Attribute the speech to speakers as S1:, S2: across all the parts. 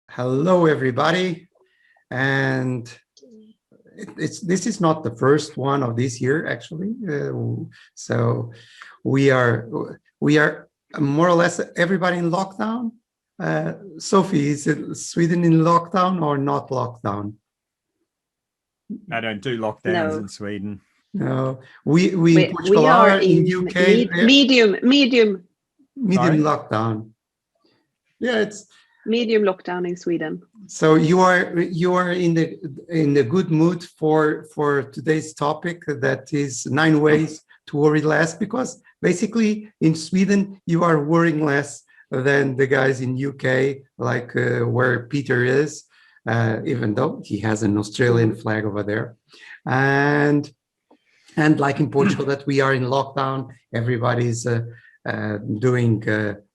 S1: Hello, everybody. And this is not the first one of this year, actually. So we are more or less everybody in lockdown. Sophie, is it Sweden in lockdown or not lockdown?
S2: I don't do lockdowns in Sweden.
S1: No, we in Portugal
S3: we are
S1: in
S3: in
S1: UK
S3: medium
S1: lockdown. Yeah, it's
S3: medium lockdown in Sweden.
S1: So you are in the good mood for today's topic, that is 9 ways to worry less, because basically in Sweden you are worrying less than the guys in UK, like where Peter is, even though he has an Australian flag over there, and like in Portugal that we are in lockdown, everybody's doing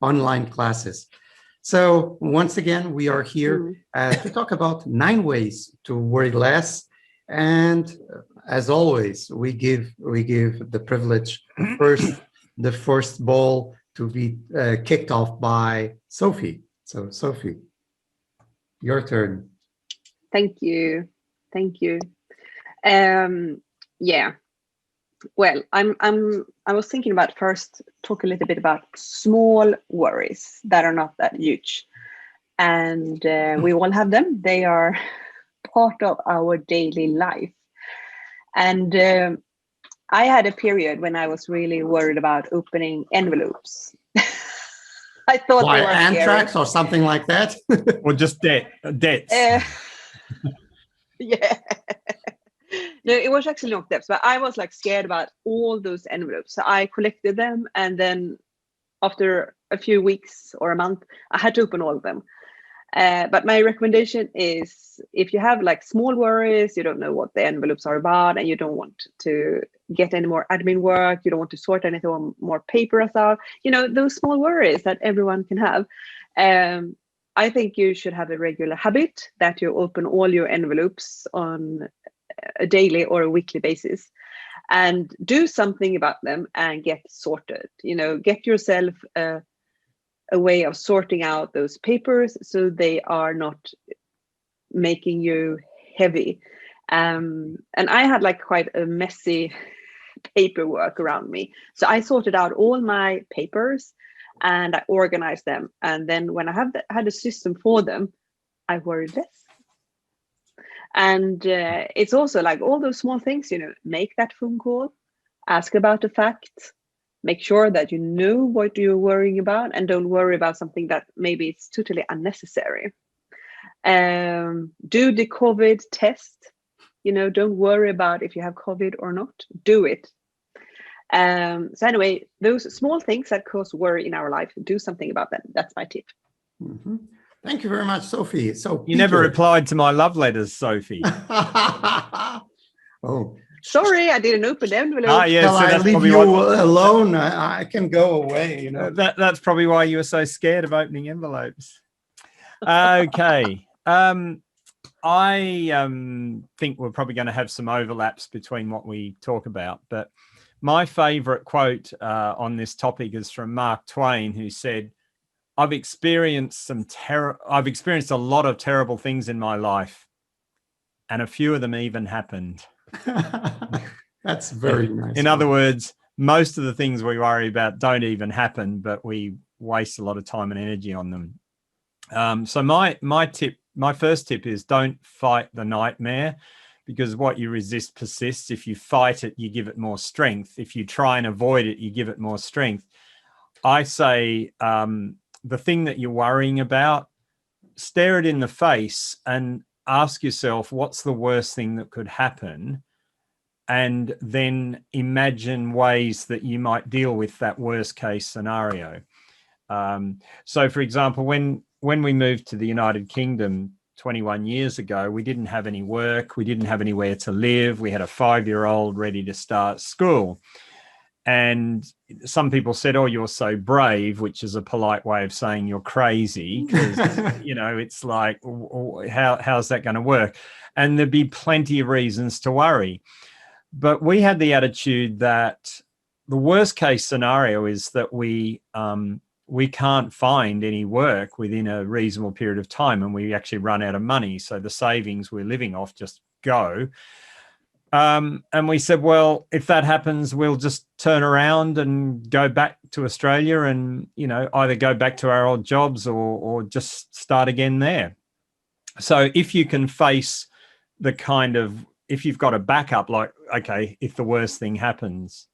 S1: online classes. So once again, we are here to talk about 9 ways to worry less. And as always, we give the privilege the first ball to be kicked off by Sophie. So Sophie, your turn.
S3: Thank you. Yeah. Well, I was thinking about first talk a little bit about small worries that are not that huge, and we all have them. They are part of our daily life, and I had a period when I was really worried about opening envelopes. I thought
S1: Why,
S3: they were
S1: anthrax
S3: scary.
S1: or something like that,
S2: or just debts.
S3: Yeah. No, it was actually not debts, but I was like scared about all those envelopes. So I collected them, and then after a few weeks or a month, I had to open all of them. But my recommendation is, if you have like small worries, you don't know what the envelopes are about, and you don't want to get any more admin work, you don't want to sort anything more papers out, those small worries that everyone can have. I think you should have a regular habit that you open all your envelopes on a daily or a weekly basis and do something about them and get sorted. Get yourself a way of sorting out those papers so they are not making you heavy. And I had like quite a messy paperwork around me, so I sorted out all my papers and I organized them, and then when I had a system for them, I worried less. And it's also like all those small things, make that phone call, ask about the facts, make sure that you know what you're worrying about, and don't worry about something that maybe it's totally unnecessary. Do the COVID test. Don't worry about if you have COVID or not. Do it. So anyway, those small things that cause worry in our life, do something about them. That's my tip.
S1: Mm-hmm. Thank you very much, Sophie. So
S2: you never replied to my love letters, Sophie.
S1: Oh,
S3: sorry, I didn't open the envelope.
S2: Yeah,
S1: so I leave you alone. I can go away.
S2: That's probably why you were so scared of opening envelopes. Okay. I think we're probably going to have some overlaps between what we talk about, but my favorite quote on this topic is from Mark Twain, who said, I've experienced a lot of terrible things in my life, and a few of them even happened.
S1: That's very nice.
S2: In other words, most of the things we worry about don't even happen, but we waste a lot of time and energy on them. So my first tip is, don't fight the nightmare, because what you resist persists. If you fight it, you give it more strength. If you try and avoid it, you give it more strength. I say, the thing that you're worrying about, stare it in the face and ask yourself, what's the worst thing that could happen? And then imagine ways that you might deal with that worst case scenario. So for example, when we moved to the United Kingdom 21 years ago, we didn't have any work. We didn't have anywhere to live. We had a 5-year-old ready to start school. And some people said, oh, you're so brave, which is a polite way of saying you're crazy, because, it's like, how's that going to work? And there'd be plenty of reasons to worry. But we had the attitude that the worst case scenario is that we we can't find any work within a reasonable period of time, and we actually run out of money. So the savings we're living off just go. And we said, well, if that happens, we'll just turn around and go back to Australia and, either go back to our old jobs or just start again there. So if you can face if you've got a backup, like, okay, if the worst thing happens.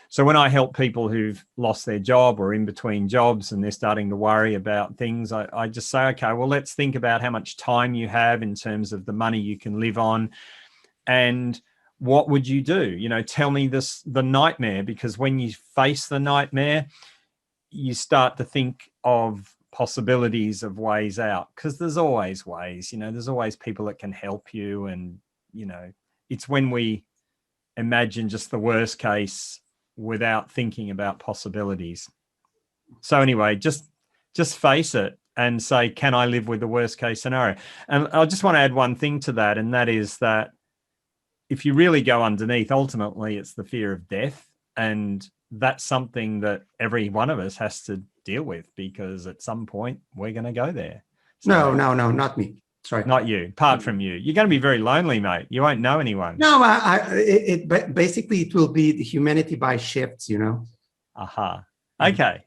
S2: So when I help people who've lost their job or in between jobs and they're starting to worry about things, I just say, okay, well, let's think about how much time you have in terms of the money you can live on. And what would you do? Tell me the nightmare, because when you face the nightmare, you start to think of possibilities of ways out, because there's always ways, there's always people that can help you. And, it's when we imagine just the worst case without thinking about possibilities. So anyway, just face it and say, can I live with the worst case scenario? And I just want to add one thing to that, and that is that if you really go underneath, ultimately it's the fear of death. And that's something that every one of us has to deal with, because at some point we're going to go there.
S1: So, no, not me. Sorry.
S2: Not you, apart from you. You're going to be very lonely, mate. You won't know anyone.
S1: No, basically it will be the humanity by shifts,
S2: Aha. Okay.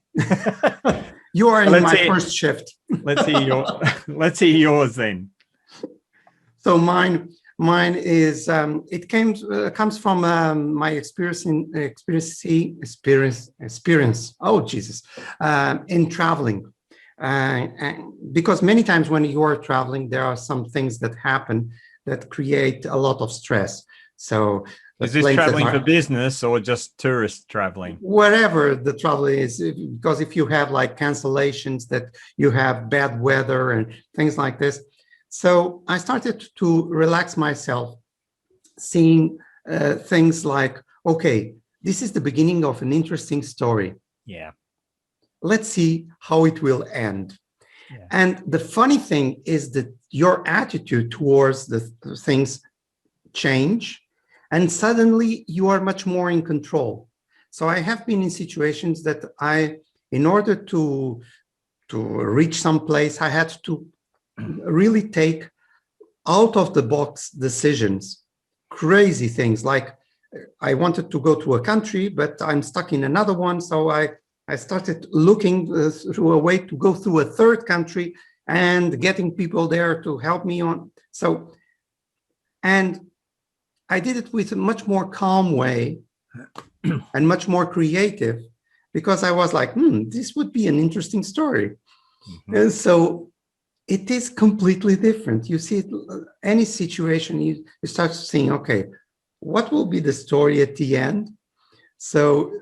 S1: You are in my first shift.
S2: Let's hear yours then.
S1: So mine is it comes from my experience. Oh Jesus, in traveling, because many times when you are traveling, there are some things that happen that create a lot of stress. So
S2: is this traveling for business or just tourist traveling?
S1: Wherever the travel is, because if you have like cancellations, that you have bad weather and things like this. So I started to relax myself, seeing things like, okay, this is the beginning of an interesting story.
S2: Yeah.
S1: Let's see how it will end. Yeah. And the funny thing is that your attitude towards the things change, and suddenly you are much more in control. So I have been in situations that in order to reach some place, I had to really take out of the box decisions, crazy things like I wanted to go to a country, but I'm stuck in another one. So I started looking through a way to go through a third country and getting people there to help me on. So, and I did it with a much more calm way and much more creative, because I was like, this would be an interesting story. Mm-hmm. And so it is completely different. You see, any situation, you start seeing, okay, what will be the story at the end? So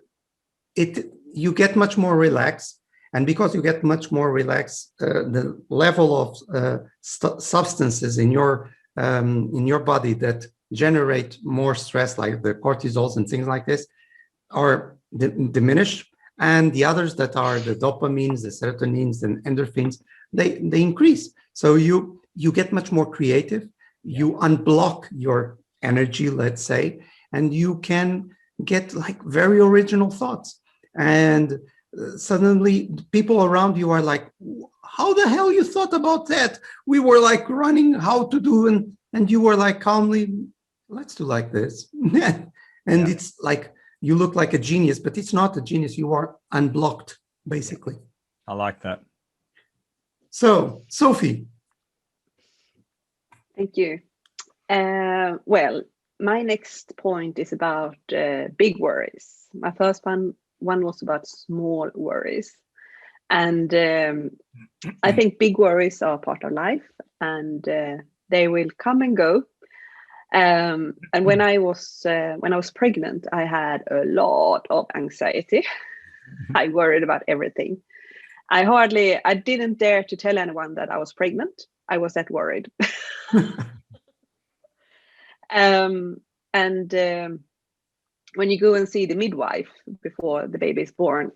S1: you get much more relaxed. And because you get much more relaxed, the level of substances in your body that generate more stress, like the cortisols and things like this, are diminished. And the others that are the dopamines, the serotonins, and endorphins, they increase. So you get much more creative. You unblock your energy, let's say, and you can get like very original thoughts. And suddenly people around you are like, how the hell you thought about that? We were like running how to do, and you were like calmly, let's do like this. And it's like, you look like a genius, but it's not a genius. You are unblocked, basically.
S2: I like that.
S1: So, Sophie.
S3: Thank you. Well, my next point is about big worries. My first one was about small worries. And I think big worries are part of life, and they will come and go. And when I was pregnant, I had a lot of anxiety. I worried about everything. I didn't dare to tell anyone that I was pregnant. I was that worried. When you go and see the midwife before the baby is born,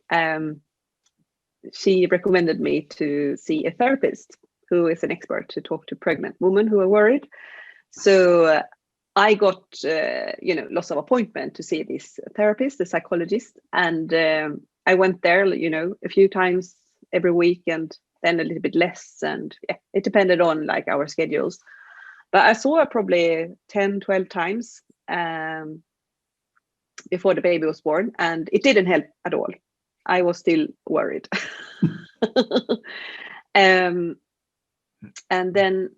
S3: she recommended me to see a therapist who is an expert to talk to pregnant women who are worried. So I got, lots of appointment to see this therapist, the psychologist, and I went there, a few times every week, and then a little bit less. And yeah, it depended on like our schedules. But I saw her probably 10, 12 times before the baby was born, and it didn't help at all. I was still worried. And then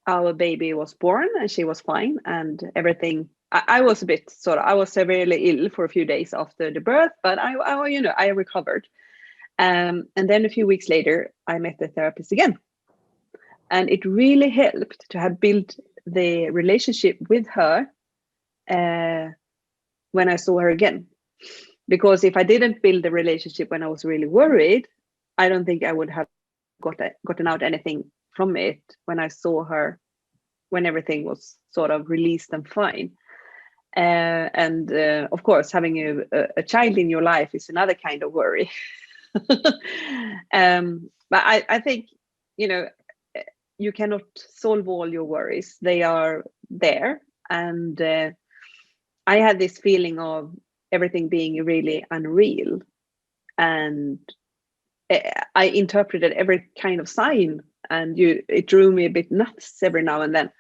S3: our baby was born, and she was fine, and everything. I was a bit I was severely ill for a few days after the birth, but I recovered. And then a few weeks later, I met the therapist again, and it really helped to have built the relationship with her when I saw her again. Because if I didn't build the relationship when I was really worried, I don't think I would have gotten out anything from it when I saw her, when everything was sort of released and fine. And of course, having a child in your life is another kind of worry. But I think, you cannot solve all your worries. They are there. And I had this feeling of everything being really unreal. And I interpreted every kind of sign, and it drew me a bit nuts every now and then.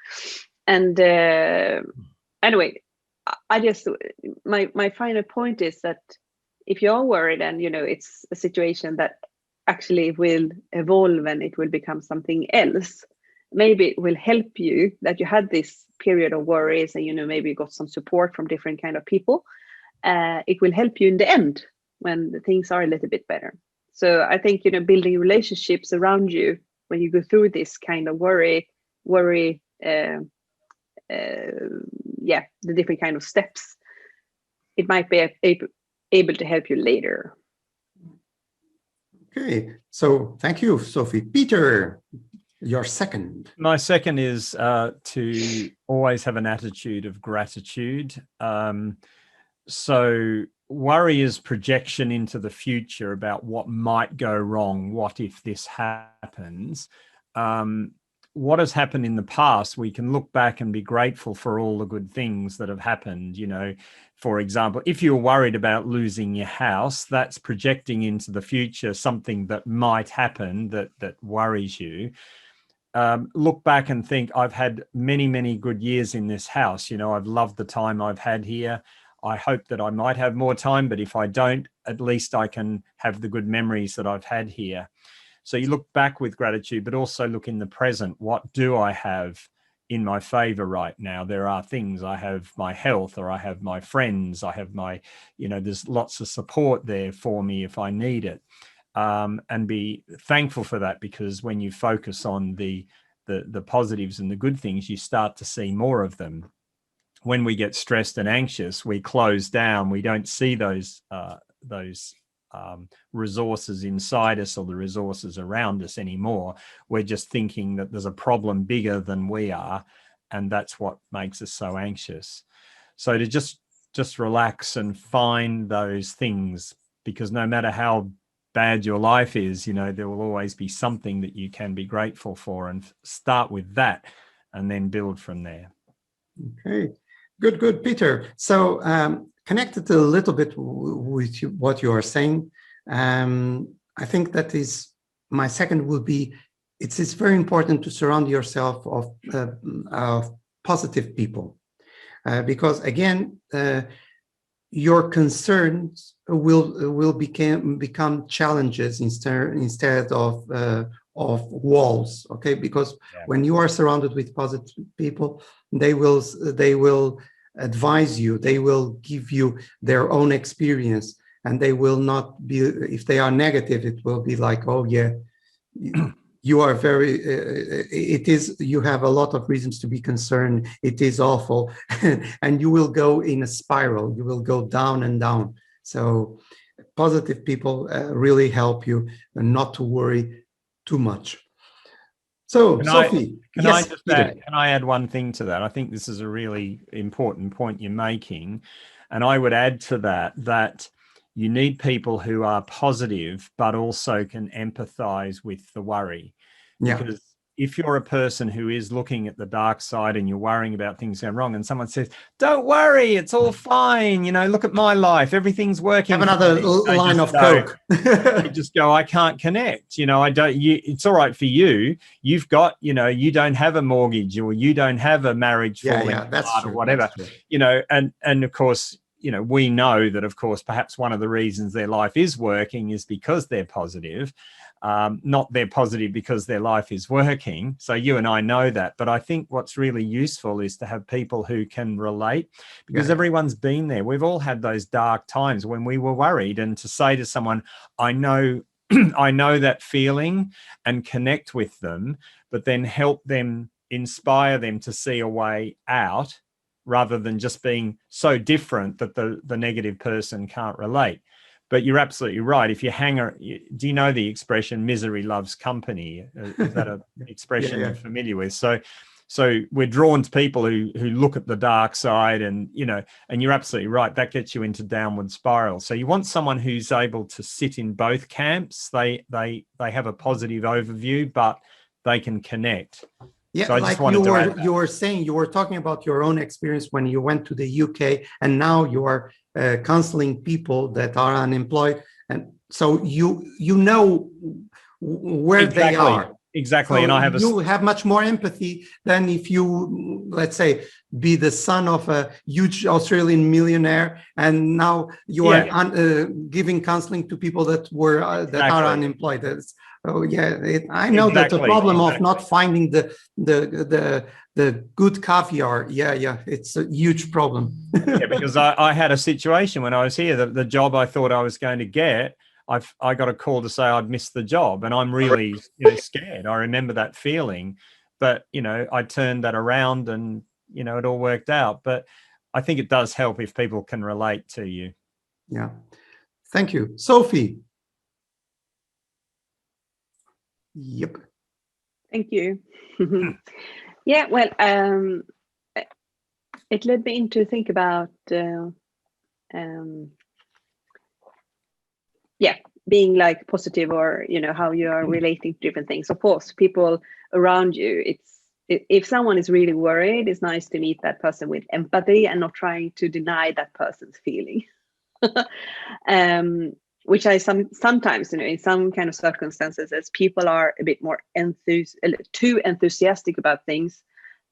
S3: And anyway, I just, my final point is that if you are worried and it's a situation that actually will evolve and it will become something else, maybe it will help you that you had this period of worries, and maybe you got some support from different kind of people. It will help you in the end when things are a little bit better. So I think building relationships around you when you go through this kind of worry, the different kind of steps, it might be able to help you later.
S1: Okay, so thank you, Sophie. Peter, your second.
S2: My second is to always have an attitude of gratitude. So worry is projection into the future about what might go wrong. What if this happens? What has happened in the past, we can look back and be grateful for all the good things that have happened. For example, if you're worried about losing your house, that's projecting into the future something that might happen that worries you. Look back and think, I've had many, many good years in this house. I've loved the time I've had here. I hope that I might have more time, but if I don't, at least I can have the good memories that I've had here. So you look back with gratitude, but also look in the present. What do I have in my favor right now? There are things. I have my health, or I have my friends. I have my, there's lots of support there for me if I need it. And be thankful for that, because when you focus on the positives and the good things, you start to see more of them. When we get stressed and anxious, we close down. We don't see those resources inside us or the resources around us anymore. We're just thinking that there's a problem bigger than we are, and that's what makes us so anxious. So to just relax and find those things, because no matter how bad your life is, there will always be something that you can be grateful for, and start with that and then build from there.
S1: Okay, good, Peter. So connected a little bit with what you are saying, I think that is my second will be, it's very important to surround yourself of positive people, because again, your concerns will become challenges instead of walls. Okay, because when you are surrounded with positive people, they will advise you, they will give you their own experience, and they will not be, if they are negative, it will be like, oh yeah, you are very, you have a lot of reasons to be concerned, it is awful, and you will go in a spiral, you will go down and down. So positive people really help you not to worry too much. So, Sophie,
S2: can I add one thing to that? I think this is a really important point you're making. And I would add to that you need people who are positive, but also can empathize with the worry. Because if you're a person who is looking at the dark side and you're worrying about things going wrong, and someone says, "Don't worry, it's all fine. You know, look at my life. Everything's working."
S1: Have another line of Coke.
S2: You just go, "I can't connect. You know, I don't. It's all right for you. You've got, you know, you don't have a mortgage, or you don't have a marriage falling apart, or whatever. You know, and of course, you know, we know that, of course, perhaps one of the reasons their life is working is because they're positive. Not they're positive because their life is working. So you and I know that. But I think what's really useful is to have people who can relate, because everyone's been there. We've all had those dark times when we were worried, and to say to someone, I know, I know that feeling, and connect with them, but then help them, inspire them to see a way out, rather than just being so different that the negative person can't relate. But you're absolutely right. If you do you know the expression "misery loves company"? Is that an expression you're familiar with? So we're drawn to people who look at the dark side, and you know, and you're absolutely right. That gets you into downward spiral. So you want someone who's able to sit in both camps. They have a positive overview, but they can connect.
S1: Yeah,
S2: so I
S1: like
S2: just
S1: you were saying, you were talking about your own experience when you went to the UK, and now you are counseling people that are unemployed, and so you know where they are.
S2: Exactly,
S1: so
S2: and I have
S1: you have much more empathy than if you, let's say, be the son of a huge Australian millionaire, and now you are giving counseling to people that were that are unemployed. I know that the problem of not finding the good caviar, it's a huge problem.
S2: Because I had a situation when I was here that the job I thought I was going to get, I got a call to say I'd missed the job, and I'm really scared. I remember that feeling, but I turned that around, and it all worked out. But I think it does help if people can relate to you.
S1: Yeah, thank you, Sophie. Yep.
S3: Thank you. Yeah, well, it led me into think about being like positive, or how you are relating to different things. Of course, people around you, if someone is really worried, it's nice to meet that person with empathy and not trying to deny that person's feeling. Which I sometimes, in some kind of circumstances, as people are a bit more too enthusiastic about things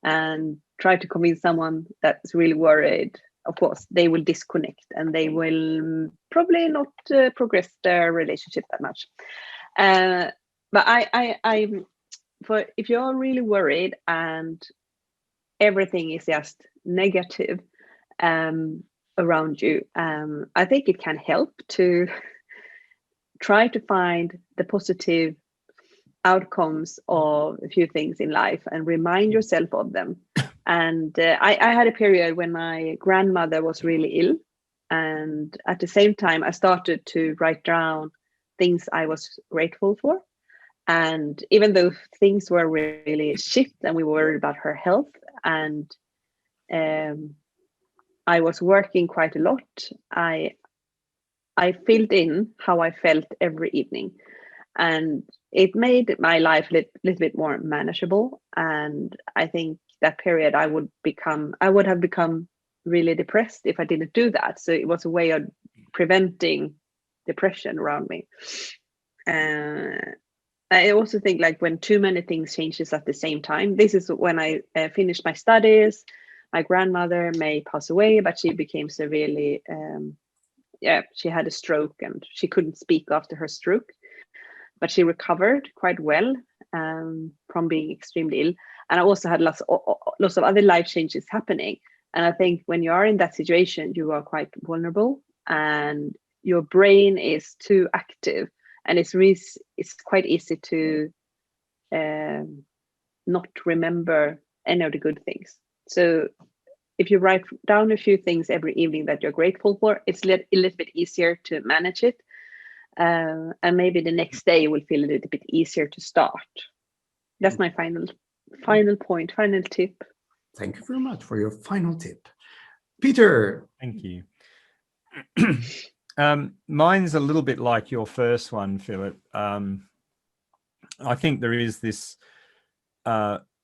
S3: and try to convince someone that's really worried, of course, they will disconnect and they will probably not progress their relationship that much. But if you're really worried and everything is just negative around you, I think it can help to try to find the positive outcomes of a few things in life and remind yourself of them. And I had a period when my grandmother was really ill, and at the same time I started to write down things I was grateful for. And even though things were really shit and we were worried about her health, and I was working quite a lot, I filled in how I felt every evening, and it made my life a little bit more manageable. And I think that period I would have become really depressed if I didn't do that. So it was a way of preventing depression around me. I also think, like, when too many things changes at the same time, this is when I finished my studies. My grandmother may pass away, but she became severely she had a stroke and she couldn't speak after her stroke, but she recovered quite well from being extremely ill. And I also had lots of other life changes happening. And I think when you are in that situation, you are quite vulnerable and your brain is too active, and it's quite easy to not remember any of the good things. So if you write down a few things every evening that you're grateful for, it's a little bit easier to manage it. And maybe the next day will feel a little bit easier to start. That's my final tip.
S1: Thank you very much for your final tip. Peter.
S2: Thank you. Mine's a little bit like your first one, Philip. I think there is this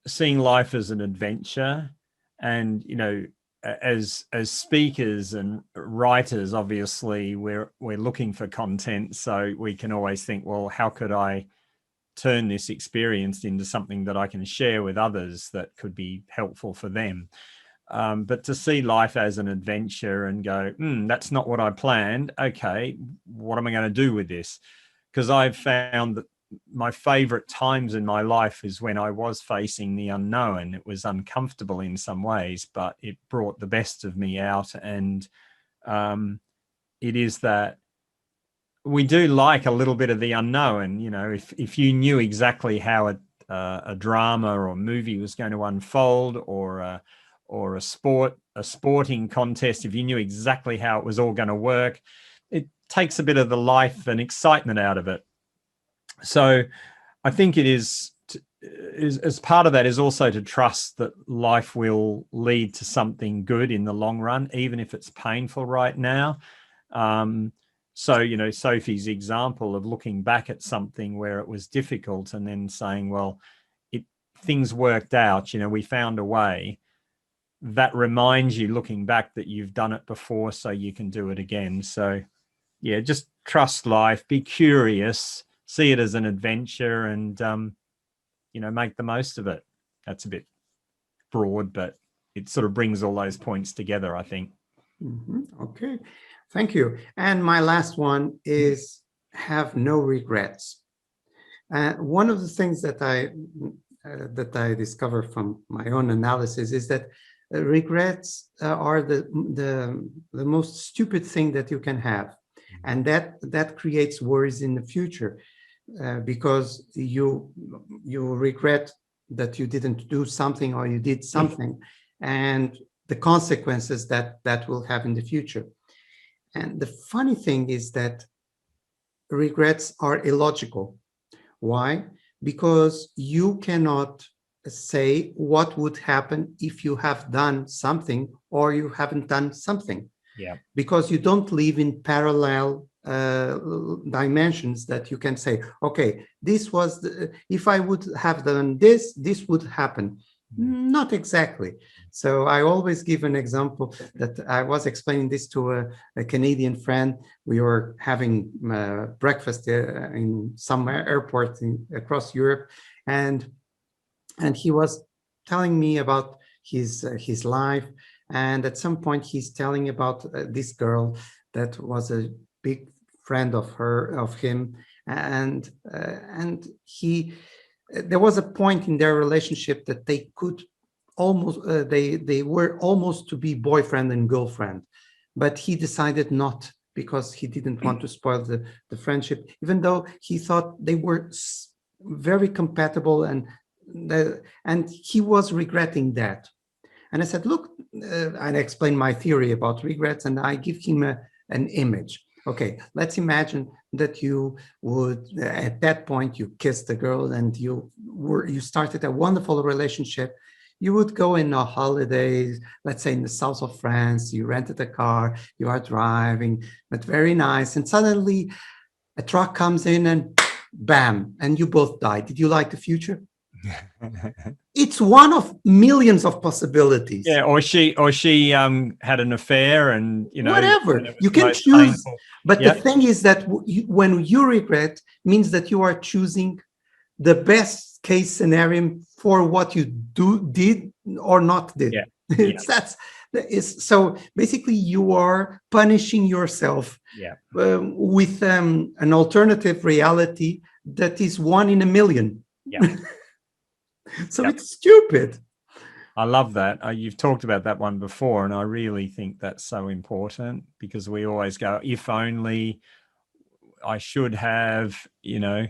S2: seeing life as an adventure. And, you know, as speakers and writers, obviously we're looking for content, so we can always think, well, how could I turn this experience into something that I can share with others that could be helpful for them. But to see life as an adventure and go, that's not what I planned. Okay, what am I going to do with this? Because I've found that my favorite times in my life is when I was facing the unknown. It was uncomfortable in some ways, but it brought the best of me out. And it is that we do like a little bit of the unknown. You know, if you knew exactly how a drama or movie was going to unfold, or a sporting contest, if you knew exactly how it was all going to work, it takes a bit of the life and excitement out of it. So I think it is as part of that is also to trust that life will lead to something good in the long run, even if it's painful right now. So, you know, Sophie's example of looking back at something where it was difficult and then saying, well, things worked out, you know, we found a way. That reminds you, looking back, that you've done it before, so you can do it again. So yeah, just trust life, be curious, see it as an adventure, and you know, make the most of it. That's a bit broad, but it sort of brings all those points together, I think.
S1: Okay, thank you. And my last one is have no regrets. One of the things that I discover from my own analysis is that regrets are the most stupid thing that you can have, and that creates worries in the future, because you regret that you didn't do something, or you did something, and the consequences that will have in the future. And the funny thing is that regrets are illogical. Why? Because you cannot say what would happen if you have done something or you haven't done something.
S2: Yeah.
S1: Because you don't live in parallel dimensions that you can say, okay, this was if I would have done this, this would happen. Not exactly. So I always give an example that I was explaining this to a Canadian friend. We were having breakfast in some airport across Europe, and he was telling me about his life. And at some point, he's telling about this girl that was a big friend of him, and he. There was a point in their relationship that they could almost they were almost to be boyfriend and girlfriend, but he decided not, because he didn't want to spoil the friendship, even though he thought they were very compatible, and he was regretting that. And I said, look, I explained my theory about regrets, and I give him an image. Okay, let's imagine that you would, at that point, you kissed the girl and you started a wonderful relationship. You would go in a holiday, let's say in the south of France, you rented a car, you are driving, but very nice. And suddenly a truck comes in and bam, and you both die. Did you like the future? It's one of millions of possibilities.
S2: Yeah, or she had an affair, and you know,
S1: whatever you can choose.
S2: Painful.
S1: But the thing is that when you regret, means that you are choosing the best case scenario for what you did or not did.
S2: Yeah.
S1: So basically you are punishing yourself with an alternative reality that is 1 in a million.
S2: Yeah.
S1: So it's stupid.
S2: I love that. You've talked about that one before, and I really think that's so important, because we always go, if only, I should have, you know.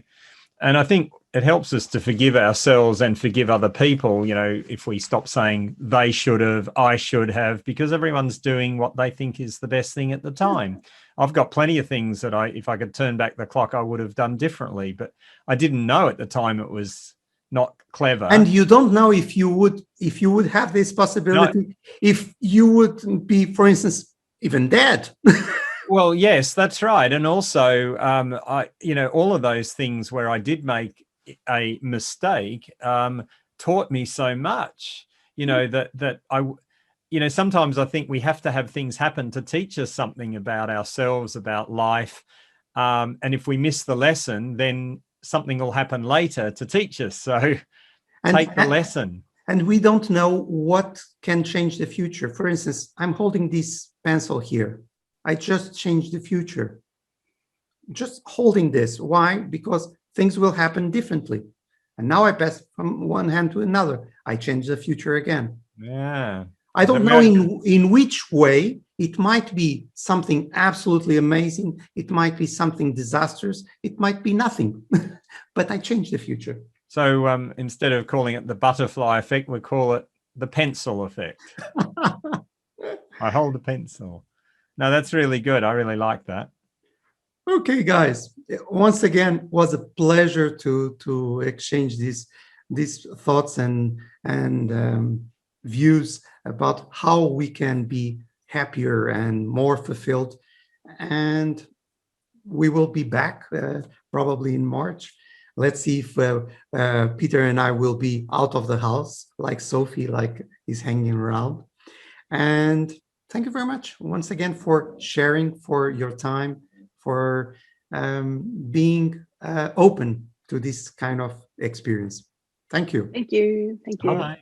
S2: And I think it helps us to forgive ourselves and forgive other people, you know, if we stop saying they should have, I should have, because everyone's doing what they think is the best thing at the time. I've got plenty of things that if I could turn back the clock, I would have done differently, but I didn't know at the time it was not clever.
S1: And you don't know if you would have this possibility, if you would be, for instance, even dead.
S2: Well, yes, that's right. And also, you know, all of those things where I did make a mistake, taught me so much, you know, that I, you know, sometimes I think we have to have things happen to teach us something about ourselves, about life. And if we miss the lesson, then something will happen later to teach us. So take the lesson.
S1: And we don't know what can change the future. For instance, I'm holding this pencil here. I just changed the future. Just holding this. Why? Because things will happen differently. And now I pass from one hand to another. I change the future again.
S2: Yeah.
S1: I don't know in which way. It might be something absolutely amazing. It might be something disastrous. It might be nothing. But I change the future.
S2: So instead of calling it the butterfly effect, we call it the pencil effect. I hold a pencil. No, that's really good. I really like that.
S1: Okay, guys. Once again, was a pleasure to exchange these thoughts and views about how we can be happier and more fulfilled. And we will be back probably in March. Let's see if Peter and I will be out of the house, like Sophie, like is hanging around. And thank you very much once again for sharing, for your time, for being open to this kind of experience. Thank you.
S3: Thank you. Thank you.
S2: Bye.